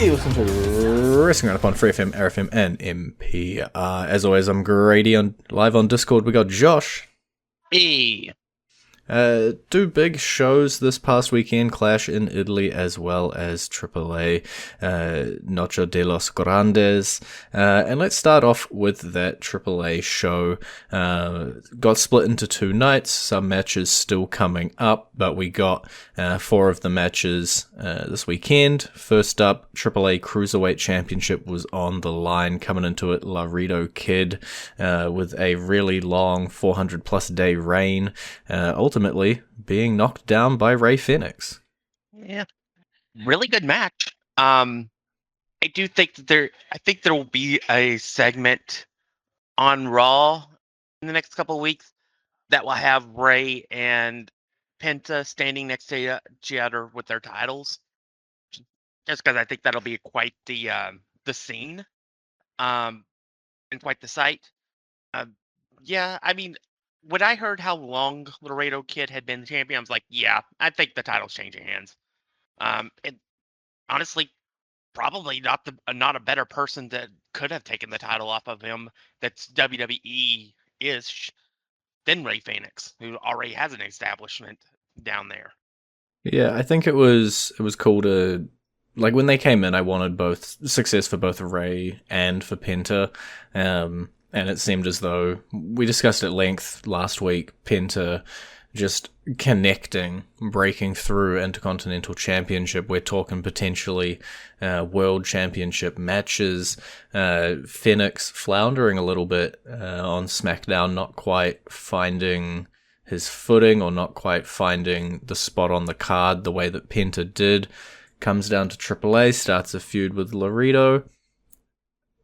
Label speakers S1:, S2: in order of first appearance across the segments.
S1: You listen to Wrestling Roundup on FreeFM, ArrowFM, and MP. As always, I'm Grady live on Discord. We got Josh.
S2: Hey,
S1: Two big shows this past weekend, Clash in Italy as well as AAA, Noche de los Grandes. And let's start off with that AAA show. Got split into two nights, some matches still coming up, but we got four of the matches this weekend. First up, AAA Cruiserweight Championship was on the line, coming into it, Laredo Kid, with a really long 400 plus day reign, ultimately being knocked down by Ray Phoenix.
S2: yeah, really good match. I do think I think there will be a segment on Raw in the next couple of weeks that will have Ray and Penta standing next to each other with their titles. Just because I think that'll be quite the scene, um, and quite the sight. Um, yeah, I mean, when I heard how long Laredo Kid had been champion, I was like, yeah, I think the title's changing hands. And honestly, probably not a better person that could have taken the title off of him that's WWE is than Ray Phoenix, who already has an establishment down there.
S1: Yeah, I think it was cool to, like, when they came in, I wanted both success for both Ray and for Penta. And it seemed as though we discussed at length last week, Penta just connecting, breaking through Intercontinental Championship. We're talking potentially World Championship matches. Phoenix floundering a little bit on SmackDown, not quite finding his footing or not quite finding the spot on the card the way that Penta did. Comes down to AAA, starts a feud with Laredo.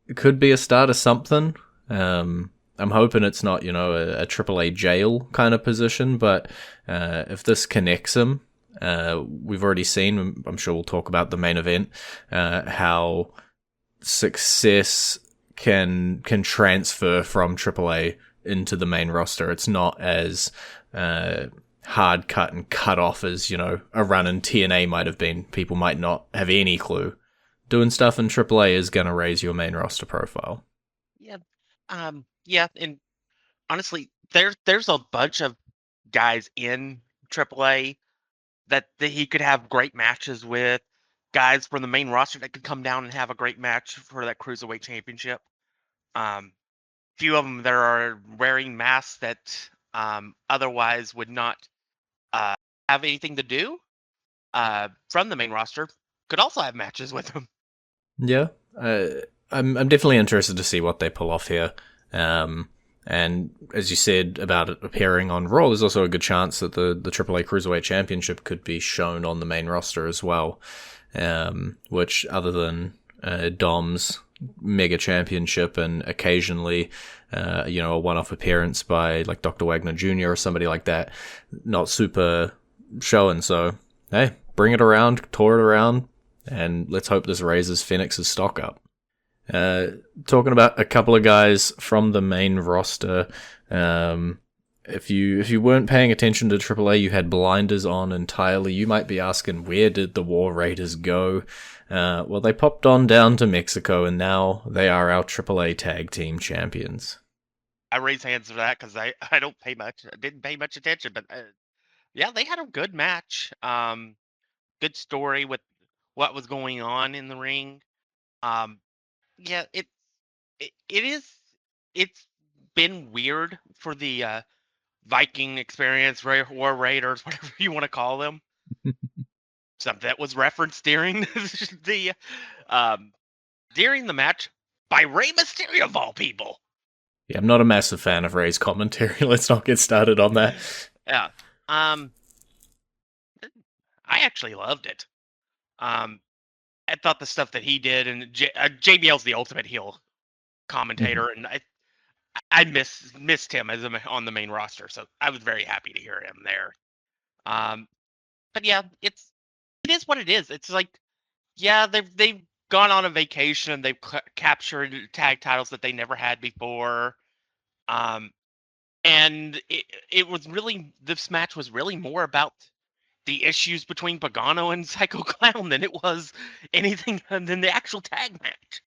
S1: It could be a start of something. I'm hoping it's not, a AAA jail kind of position, but if this connects him, we've already seen, I'm sure we'll talk about the main event, how success can transfer from AAA into the main roster. It's not as hard cut and cut off as, a run in TNA might have been. People might not have any clue. Doing stuff in AAA is going to raise your main roster profile.
S2: Yeah, yeah, and honestly, there's a bunch of guys in AAA that he could have great matches with. Guys from the main roster that could come down and have a great match for that cruiserweight championship. Few of them that are wearing masks that otherwise would not uh, have anything to do from the main roster could also have matches with him.
S1: Yeah, I'm definitely interested to see what they pull off here. And as you said about it appearing on Raw, there's also a good chance that the AAA Cruiserweight Championship could be shown on the main roster as well. Which, other than Dom's Mega Championship and occasionally, a one-off appearance by like Dr. Wagner Jr. or somebody like that, not super showing. So, hey, bring it around, tour it around, and let's hope this raises Phoenix's stock up. Talking about a couple of guys from the main roster. If you weren't paying attention to AAA, you had blinders on entirely. You might be asking, where did the War Raiders go? Well, they popped on down to Mexico, and now they are our AAA Tag Team Champions.
S2: I raise hands for that because I didn't pay much attention, but yeah, they had a good match. Good story with what was going on in the ring. Um, yeah, it is it's been weird for the Viking experience, War Raiders, whatever you want to call them. Something that was referenced during the um, during the match by Rey Mysterio of all people.
S1: Yeah, I'm not a massive fan of Ray's commentary. Let's not get started on that.
S2: Yeah, um, I actually loved it. Um, I thought the stuff that he did, and JBL's the ultimate heel commentator, and I missed him as on the main roster, so I was very happy to hear him there. Um, but yeah, it is what it is. It's like, yeah, they've gone on a vacation and they've captured tag titles that they never had before. Um, and it was really, this match was really more about the issues between Pagano and Psycho Clown than it was anything than the actual tag match.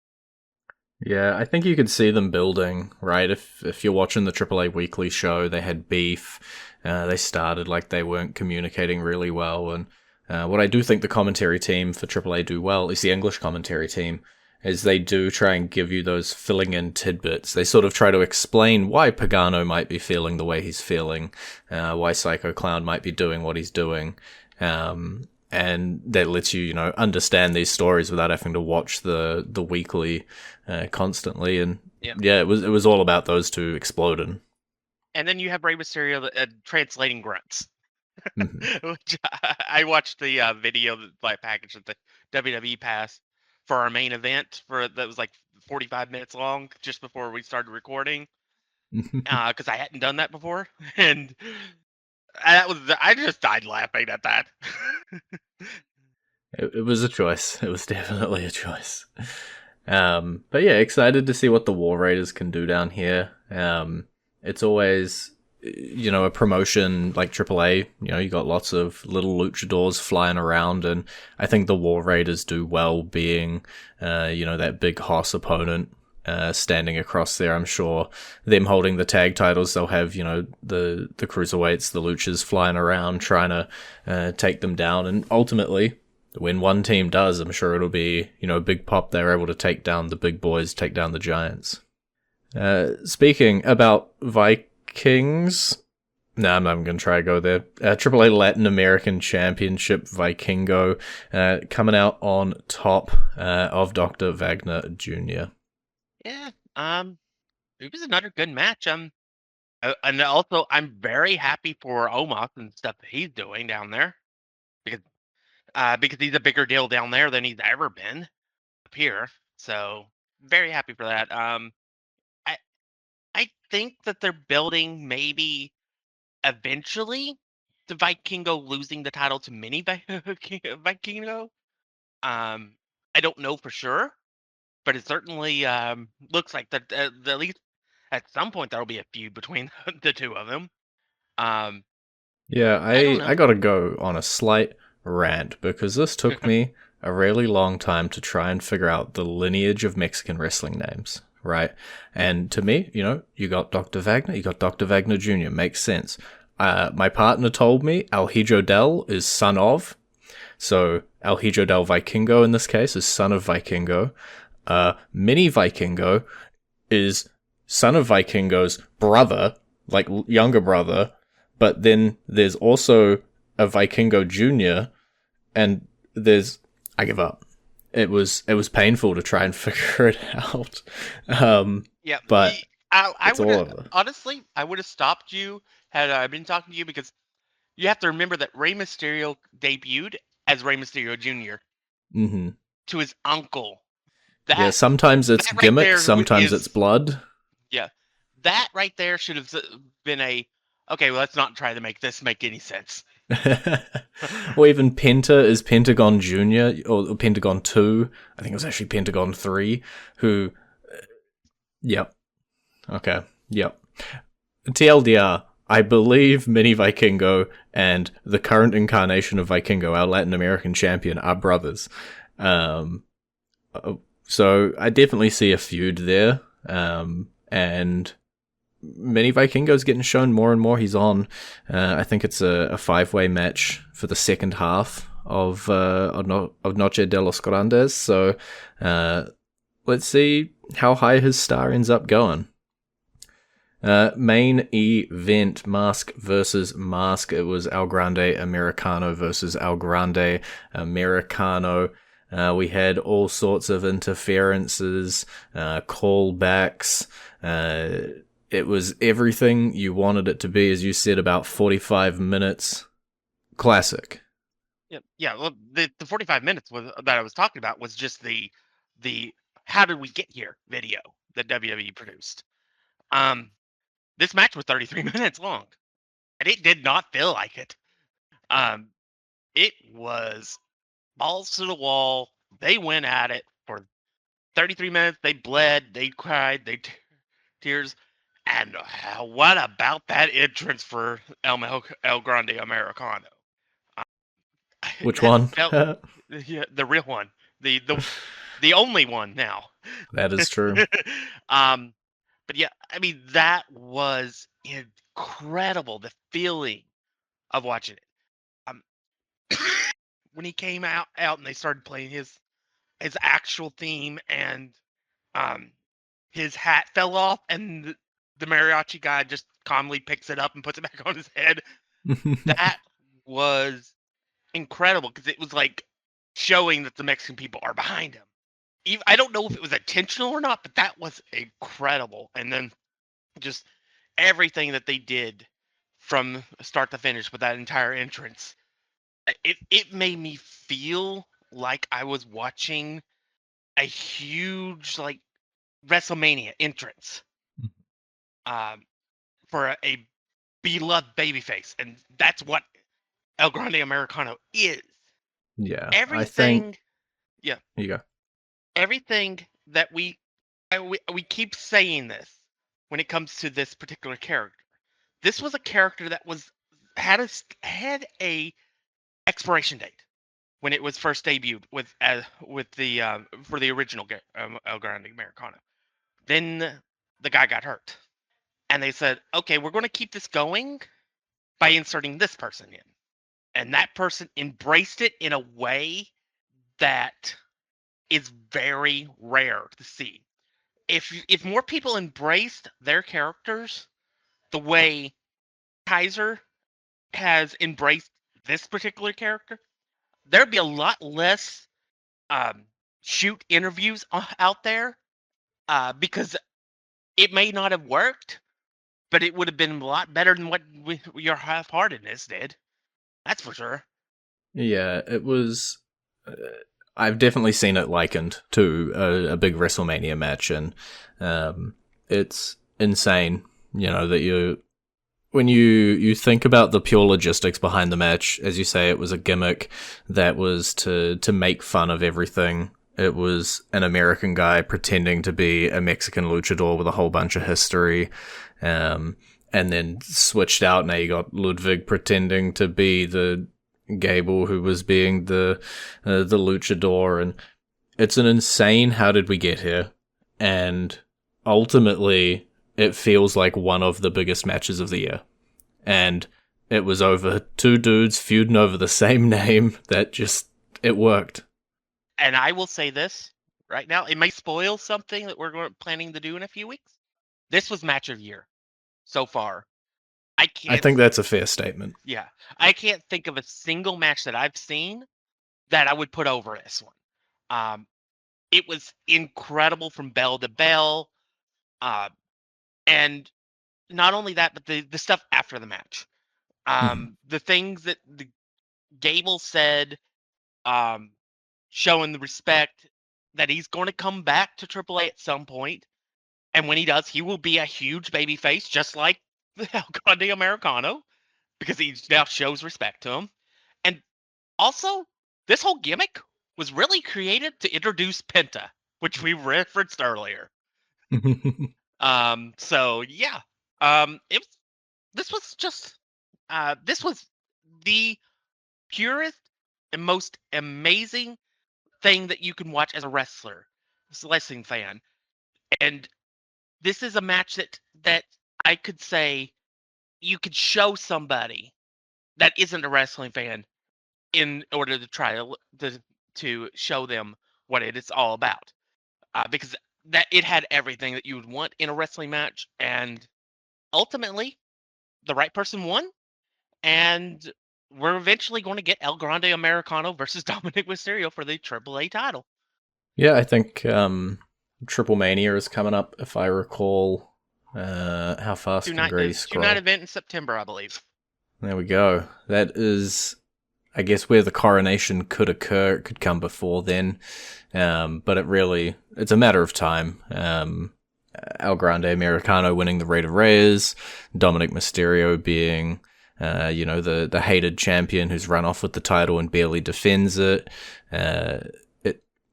S1: Yeah, I think you could see them building, right? If you're watching the AAA Weekly show, they had beef. They started like they weren't communicating really well, and what I do think the commentary team for AAA do well, at least the English commentary team, is they do try and give you those filling in tidbits. They sort of try to explain why Pagano might be feeling the way he's feeling, why Psycho Clown might be doing what he's doing. And that lets you, understand these stories without having to watch the weekly constantly. And
S2: Yeah.
S1: yeah, it was all about those two exploding.
S2: And then you have Rey Mysterio translating grunts.
S1: Mhm.
S2: Which I watched the video like package that the WWE passed for our main event that was like 45 minutes long just before we started recording because I hadn't done that before, and I just died laughing at that.
S1: It was a choice. It was definitely a choice. But yeah, excited to see what the War Raiders can do down here. It's always, a promotion like AAA. You got lots of little luchadors flying around, and I think the War Raiders do well being, that big Hoss opponent. Standing across there, I'm sure them holding the tag titles, they'll have the cruiserweights, the luchas flying around trying to take them down, and ultimately when one team does, I'm sure it'll be, a big pop. They're able to take down the big boys, take down the giants. Speaking about Vikings, no, I'm not even going to try to go there. AAA Latin American Championship Vikingo coming out on top of Dr. Wagner Jr.
S2: Yeah, it was another good match. And also I'm very happy for Omos and stuff that he's doing down there because because he's a bigger deal down there than he's ever been up here. So very happy for that. I I think that they're building maybe eventually the Vikingo losing the title to Mini Vikingo. Um, I don't know for sure, but it certainly looks like that at least at some point there'll be a feud between the two of them. Um,
S1: Yeah,
S2: I don't
S1: I
S2: know.
S1: gotta go on a slight rant because this took me a really long time to try and figure out the lineage of Mexican wrestling names, right? And to me, you got Dr. Wagner, you got Dr. Wagner Jr., makes sense. My partner told me El Hijo del is son of, so El Hijo del Vikingo in this case is son of Vikingo. Mini Vikingo is son of Vikingo's brother, like younger brother, but then there's also a Vikingo Junior, and there's I give up. It was painful to try and figure it out,
S2: Yeah,
S1: but
S2: I
S1: it's
S2: would
S1: all
S2: have
S1: over.
S2: honestly I would have stopped you had I been talking to you because you have to remember that Rey Mysterio debuted as Rey Mysterio Jr.
S1: Hmm.
S2: to his uncle.
S1: Yeah,
S2: That
S1: sometimes it's
S2: that right
S1: gimmick,
S2: there
S1: sometimes it's
S2: is
S1: blood.
S2: yeah. That right there should have been a okay. Well, let's not try to make this make any sense.
S1: Or even Penta is Pentagon Junior or Pentagon 2. I think it was actually Pentagon 3. Who? Yep. Okay. Yep. TLDR, I believe Mini Vikingo and the current incarnation of Vikingo, our Latin American champion, are brothers. Um, so I definitely see a feud there. And Mini Vikingo's getting shown more and more. He's on. I think it's a 5-way match for the second half of Noche de los Grandes. So let's see how high his star ends up going. Main event, Mask versus Mask. It was El Grande Americano versus El Grande Americano. We had all sorts of interferences, callbacks. It was everything you wanted it to be, as you said, about 45 minutes. Classic.
S2: Yeah, yeah. Well, the 45 minutes that I was talking about was just the how did we get here video that WWE produced. Um, this match was 33 minutes long, and it did not feel like it. Um, it was balls to the wall. They went at it for 33 minutes. They bled, they cried, tears. And what about that entrance for El Grande Americano?
S1: Which
S2: That
S1: one?
S2: felt yeah, the real one, the only one now.
S1: That is true.
S2: um, but yeah, I mean that was incredible. The feeling of watching it. Um, when he came out and they started playing his actual theme and um his hat fell off and the mariachi guy just calmly picks it up and puts it back on his head. That was incredible because it was like showing that the Mexican people are behind him. I don't know if it was intentional or not, but that was incredible. And then just everything that they did from start to finish with that entire entrance, it made me feel like I was watching a huge like WrestleMania entrance um, for a beloved babyface, and that's what El Grande Americano is.
S1: Yeah, I think.
S2: Everything, yeah,
S1: Here you go.
S2: everything that we keep saying this when it comes to this particular character. This was a character that had a expiration date when it was first debuted with the for the original El Grande Americano. Then the guy got hurt, and they said, "Okay, we're going to keep this going by inserting this person in," and that person embraced it in a way that is very rare to see. If more people embraced their characters the way Kaiser has embraced this particular character, there'd be a lot less um, shoot interviews out there because it may not have worked, but it would have been a lot better than what your half-heartedness did. That's for sure.
S1: Yeah, it was. Uh, I've definitely seen it likened to a big WrestleMania match, and it's insane. You know that when you think about the pure logistics behind the match, as you say, it was a gimmick that was to make fun of everything. It was an American guy pretending to be a Mexican luchador with a whole bunch of history, and then switched out. Now you got Ludwig pretending to be the Gable who was being the luchador, and it's an insane how did we get here, and ultimately it feels like one of the biggest matches of the year, and it was over two dudes feuding over the same name that just it worked.
S2: And I will say this right now, it may spoil something that we're planning to do in a few weeks. This was match of the year so far.
S1: I think that's a fair statement.
S2: Yeah, I can't think of a single match that I've seen that I would put over this one. It was incredible from bell to bell, and not only that, but the stuff after the match. The things that the Gable said, showing the respect that he's going to come back to AAA at some point, and when he does, he will be a huge baby face, just like the El Grande Americano, because he now shows respect to him. And also, this whole gimmick was really created to introduce Penta, which we referenced earlier. So yeah, it was. This was just. This was the purest and most amazing thing that you can watch as a wrestling fan. And this is a match that I could say you could show somebody that isn't a wrestling fan in order to try to show them what it is all about, because that it had everything that you would want in a wrestling match, and ultimately the right person won, and we're eventually going to get El Grande Americano versus Dominic Mysterio for the AAA title.
S1: Yeah, I think Triple Mania is coming up, if I recall. How fast can Grady scroll?
S2: Two-night event in September, I believe.
S1: There we go. That is, I guess, where the coronation could occur. It could come before then, but it's a matter of time. El Grande Americano winning the Rey de Reyes, Dominic Mysterio being, the hated champion who's run off with the title and barely defends it.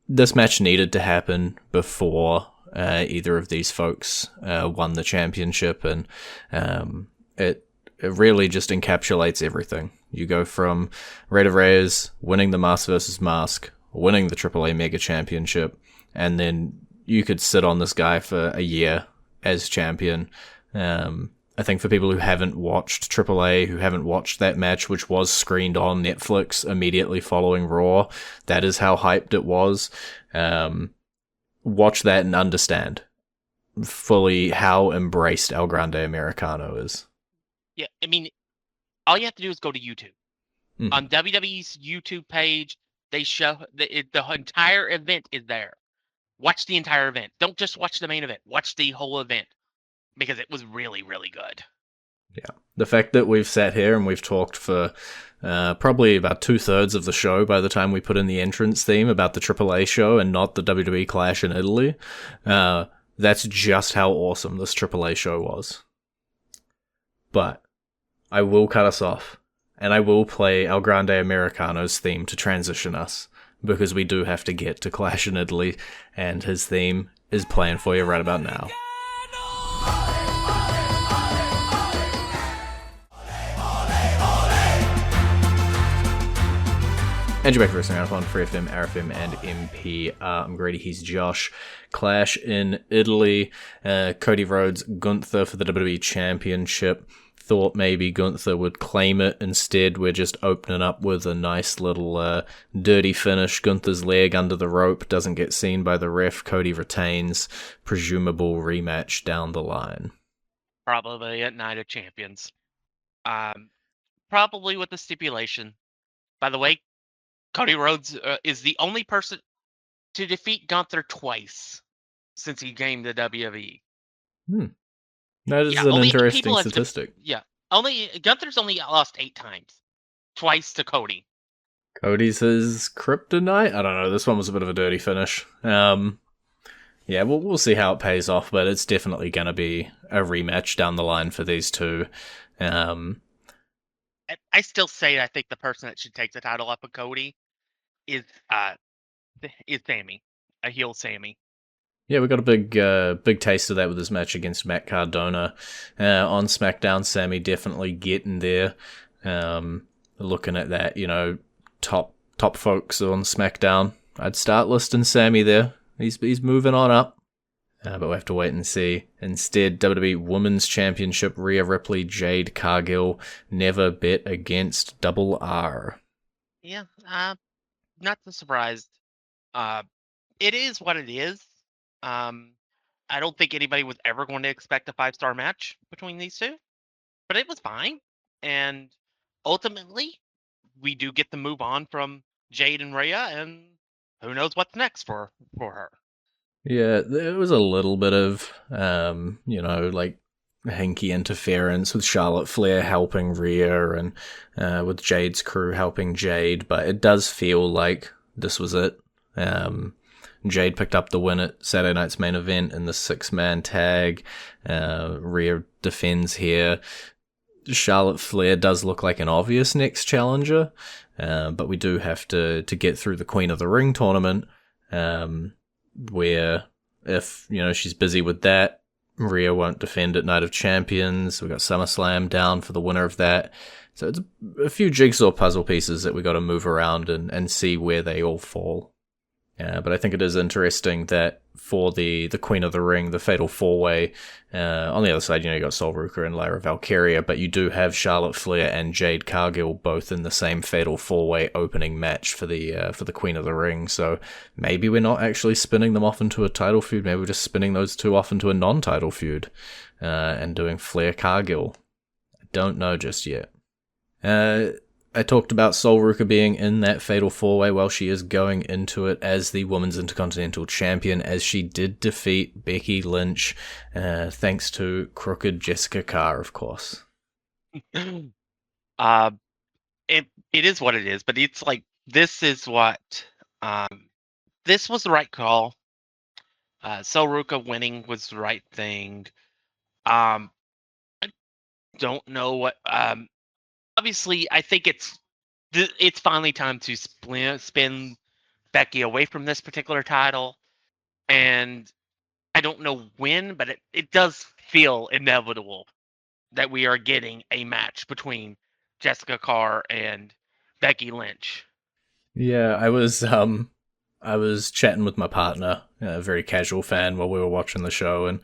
S1: This match needed to happen before either of these folks won the championship, and it really just encapsulates everything. You go from Rey de Reyes winning the Mask versus Mask, winning the AAA Mega Championship, and then you could sit on this guy for a year as champion. I think for people who haven't watched AAA, who haven't watched that match, which was screened on Netflix immediately following Raw, that is how hyped it was. Watch that and understand fully how embraced El Grande Americano is.
S2: Yeah, I mean, all you have to do is go to YouTube.
S1: Mm.
S2: On WWE's YouTube page, they show the entire event is there. Watch the entire event. Don't just watch the main event. Watch the whole event because it was really, really good.
S1: Yeah. The fact that we've sat here and we've talked for probably about 2/3 of the show by the time we put in the entrance theme about the AAA show and not the WWE Clash in Italy, that's just how awesome this AAA show was. But I will cut us off, and I will play El Grande Americano's theme to transition us, because we do have to get to Clash in Italy, and his theme is playing for you right about now. And you're back for listening on FreeFM, ArrowFM, and MP. I'm Grady, he's Josh. Clash in Italy. Cody Rhodes, Gunther for the WWE Championship. Thought maybe Gunther would claim it. Instead, we're just opening up with a nice little dirty finish. Gunther's leg under the rope, doesn't get seen by the ref. Cody retains. Presumable rematch down the line.
S2: Probably at Night of Champions. Probably with the stipulation. By the way, Cody Rhodes is the only person to defeat Gunther twice since he came to WWE.
S1: That is an interesting statistic.
S2: Gunther's only lost 8 times. Twice to Cody.
S1: Cody's his kryptonite? I don't know. This one was a bit of a dirty finish. Yeah, we'll see how it pays off, but it's definitely going to be a rematch down the line for these two.
S2: I still say I think the person that should take the title up of Cody is Sammy, a heel Sammy.
S1: Yeah, we got a big taste of that with his match against Matt Cardona on SmackDown. Sammy definitely getting there. Looking at that, top folks on SmackDown, I'd start listing Sammy there. He's moving on up. But we'll have to wait and see. Instead, WWE Women's Championship, Rhea Ripley, Jade Cargill, never bet against Double R.
S2: Yeah, not so surprised. It is what it is. I don't think anybody was ever going to expect a 5-star match between these two, but it was fine. And ultimately, we do get the move on from Jade and Rhea, and who knows what's next for her.
S1: Yeah, there was a little bit of, like hinky interference with Charlotte Flair helping Rhea and with Jade's crew helping Jade, but it does feel like this was it. Jade picked up the win at Saturday night's main event in the 6-man tag. Rhea defends here. Charlotte Flair does look like an obvious next challenger, but we do have to get through the Queen of the Ring tournament. Where if, she's busy with that, Rhea won't defend at Night of Champions. We've got SummerSlam down for the winner of that. So it's a few jigsaw puzzle pieces that we got to move around and see where they all fall. But I think it is interesting that for the Queen of the Ring, the Fatal 4-Way, on the other side, you got Sol Ruka and Lyra Valkyria, but you do have Charlotte Flair and Jade Cargill both in the same Fatal 4-Way opening match for the Queen of the Ring. So maybe we're not actually spinning them off into a title feud. Maybe we're just spinning those two off into a non-title feud and doing Flair Cargill. I don't know just yet. I talked about Sol Ruka being in that Fatal 4-Way. Well, she is going into it as the Women's Intercontinental Champion, as she did defeat Becky Lynch, thanks to crooked Jessica Carr, of course.
S2: It is what it is, but it's like, this is what, this was the right call. Sol Ruka winning was the right thing. I don't know what, obviously, I think it's finally time to spin Becky away from this particular title, and I don't know when, but it does feel inevitable that we are getting a match between Jessica Carr and Becky Lynch.
S1: Yeah, I was chatting with my partner, a very casual fan, while we were watching the show, and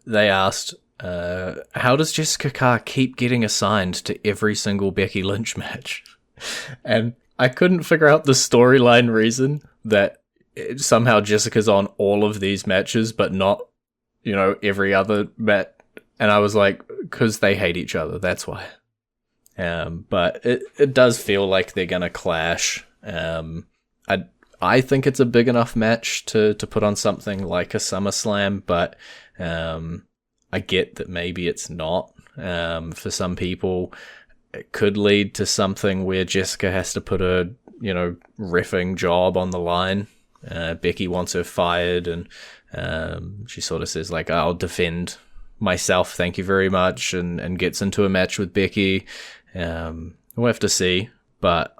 S1: they asked, "How does Jessica Carr keep getting assigned to every single Becky Lynch match?" And I couldn't figure out the storyline reason that somehow Jessica's on all of these matches, but not, every other match. And I was like, because they hate each other. That's why. But it does feel like they're gonna clash. I think it's a big enough match to put on something like a SummerSlam, but I get that maybe it's not. For some people, it could lead to something where Jessica has to put a reffing job on the line. Becky wants her fired, and she sort of says like, "I'll defend myself, thank you very much," and gets into a match with Becky. We'll have to see, but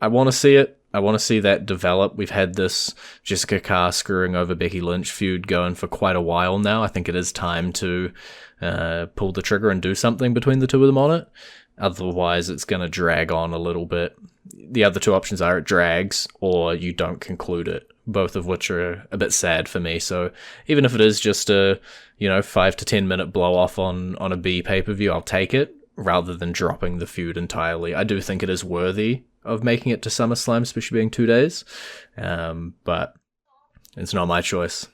S1: I want to see it. I want to see that develop. We've had this Jessica Carr screwing over Becky Lynch feud going for quite a while now. I think it is time to pull the trigger and do something between the two of them on it. Otherwise, it's going to drag on a little bit. The other two options are it drags or you don't conclude it, both of which are a bit sad for me. So even if it is just a 5 to 10 minute blow off on a B pay-per-view, I'll take it rather than dropping the feud entirely. I do think it is worthy of making it to SummerSlam, especially being 2 days. But it's not my choice.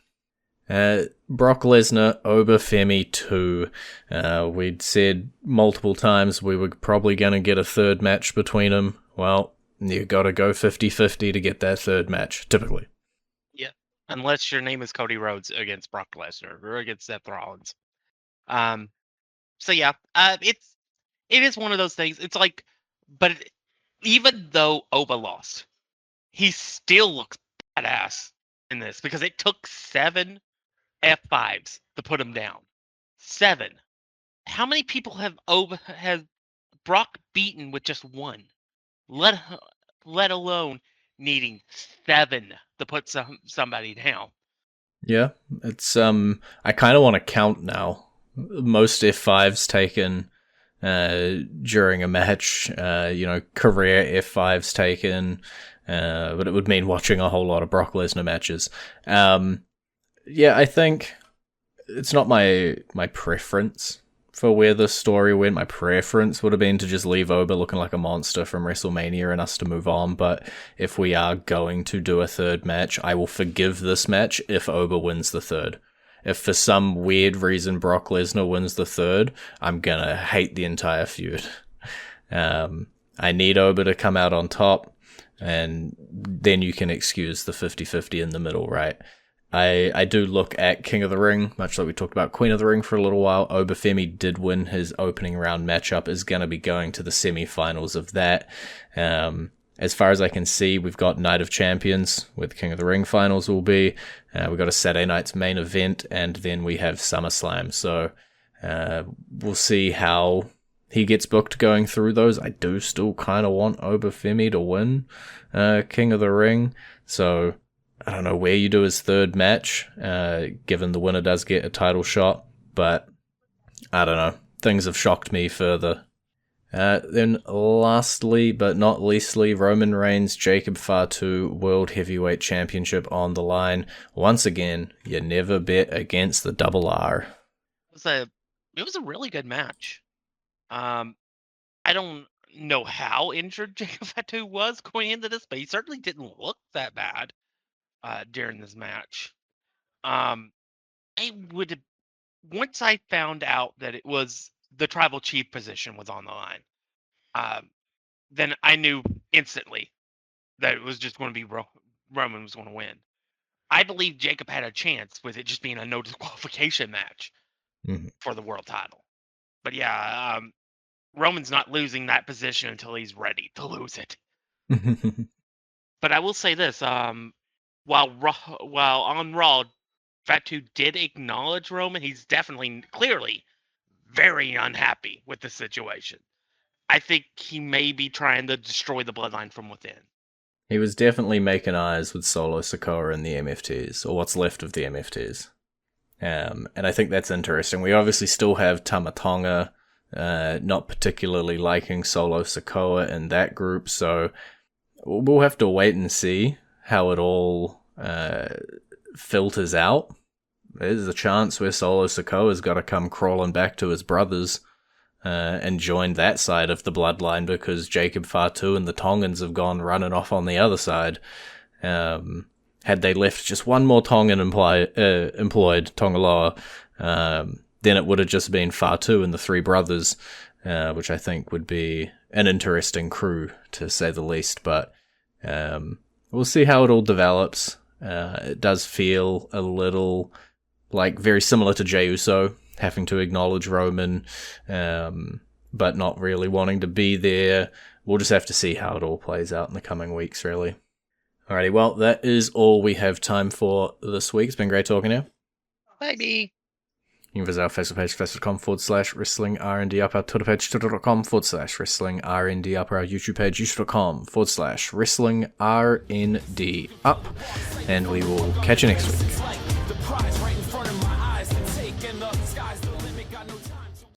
S1: Brock Lesnar, Obafemi 2. We'd said multiple times we were probably going to get a third match between them. Well, you got to go 50-50 to get that third match, typically.
S2: Yeah, unless your name is Cody Rhodes against Brock Lesnar or against Seth Rollins. So yeah, it is one of those things. It's like, but even though Oba lost, he still looks badass in this because it took 7 F5s to put him down. 7. How many people has Brock beaten with just one? Let alone needing 7 to put somebody down.
S1: Yeah, it's I kind of want to count now. Most F5s taken during a match, career F5s taken, but it would mean watching a whole lot of Brock Lesnar matches. Yeah, I think it's not my preference for where the story went. My preference would have been to just leave Oba looking like a monster from WrestleMania and us to move on. But if we are going to do a third match, I will forgive this match if Oba wins the third. If for some weird reason Brock Lesnar wins the third, I'm gonna hate the entire feud. I need Oba to come out on top, and then you can excuse the 50-50 in the middle, right? I do look at King of the Ring, much like we talked about Queen of the Ring for a little while. Obafemi did win his opening round matchup, is going to be going to the semi-finals of that. As far as I can see, we've got Night of Champions, where the King of the Ring finals will be. We've got a Saturday night's main event, and then we have SummerSlam. So we'll see how he gets booked going through those. I do still kind of want Obafemi to win King of the Ring. So I don't know where you do his third match, given the winner does get a title shot, but I don't know. Things have shocked me further. Then lastly, but not leastly, Roman Reigns, Jacob Fatu World Heavyweight Championship on the line. Once again, you never bet against the Double R.
S2: It was a really good match. I don't know how injured Jacob Fatu was going into this, but he certainly didn't look that bad during this match. Once I found out that it was the tribal chief position was on the line, then I knew instantly that it was just going to be Roman was going to win. I believe Jacob had a chance with it just being a no disqualification match for the world title. But yeah, Roman's not losing that position until he's ready to lose it. But I will say this: while on Raw, Fatu did acknowledge Roman, he's definitely, clearly, very unhappy with the situation. I think he may be trying to destroy the bloodline from within.
S1: He was definitely making eyes with Solo Sikoa and the MFTs, or what's left of the MFTs. And I think that's interesting. We obviously still have Tama Tonga not particularly liking Solo Sikoa in that group, so we'll have to wait and see how it all filters out. There's a chance where Solo Sikoa's got to come crawling back to his brothers and join that side of the bloodline because Jacob Fatu and the Tongans have gone running off on the other side. Had they left just one more Tongan employed, Tongaloa, then it would have just been Fatu and the three brothers, which I think would be an interesting crew, to say the least. But we'll see how it all develops. It does feel a little like very similar to Jey Uso, having to acknowledge Roman, but not really wanting to be there. We'll just have to see how it all plays out in the coming weeks, really. Alrighty, well, that is all we have time for this week. It's been great talking to you.
S2: Baby.
S1: You can visit our Facebook page, facebook.com/wrestling R&D up, our Twitter page, twitter.com/wrestling R&D up, our YouTube page, youtube.com/wrestling RND up, and we will catch you next week.